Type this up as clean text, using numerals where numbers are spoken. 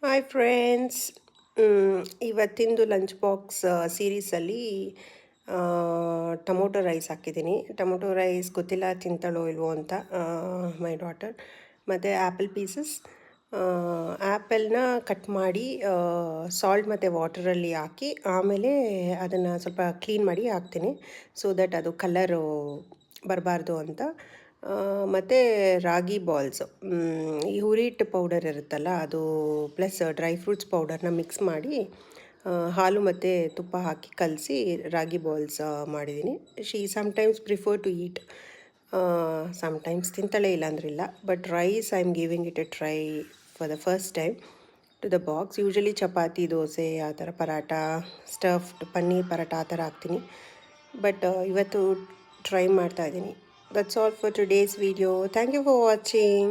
Hi friends. ಇವತ್ತಿಂದು lunch box ಸೀರೀಸಲ್ಲಿ tomato rice ಹಾಕಿದ್ದೀನಿ. ಟೊಮೊಟೊ ರೈಸ್ ಗೊತ್ತಿಲ್ಲ ತಿಂತಾಳೋ ಇಲ್ವೋ ಅಂತ ಮೈ ಡಾಟರ್. ಮತ್ತು ಆ್ಯಪಲ್ ಪೀಸಸ್. ಆ್ಯಪಲ್ನ ಕಟ್ ಮಾಡಿ ಸಾಲ್ಟ್ ಮತ್ತು ವಾಟರಲ್ಲಿ ಹಾಕಿ ಆಮೇಲೆ ಅದನ್ನು ಸ್ವಲ್ಪ ಕ್ಲೀನ್ ಮಾಡಿ ಹಾಕ್ತೀನಿ, ಸೊ ದಟ್ ಅದು ಕಲರು ಬರಬಾರ್ದು ಅಂತ. ಮತ್ತು ರಾಗಿ ಬಾಲ್ಸು, ಈ ಹುರಿಹಿಟ್ಟು ಪೌಡರ್ ಇರುತ್ತಲ್ಲ ಅದು ಪ್ಲಸ್ ಡ್ರೈ ಫ್ರೂಟ್ಸ್ ಪೌಡರ್ನ ಮಿಕ್ಸ್ ಮಾಡಿ ಹಾಲು ಮತ್ತು ತುಪ್ಪ ಹಾಕಿ ಕಲಸಿ ರಾಗಿ ಬಾಲ್ಸ್ ಮಾಡಿದ್ದೀನಿ. She sometimes prefer to eat, sometimes ತಿಂತಾಳೆ ಇಲ್ಲಾಂದ್ರಿಲ್ಲ. But rice I am giving it a try for the first time to the box. Usually chapati, dosa, ಆ ಥರ ಪರಾಟ, ಸ್ಟಫ್ಡ್ ಪನ್ನೀರ್ ಪರಾಟ ಆ ಥರ ಹಾಕ್ತೀನಿ. ಬಟ್ ಇವತ್ತು ಟ್ರೈ ಮಾಡ್ತಾಯಿದ್ದೀನಿ. That's all for today's video. Thank you for watching.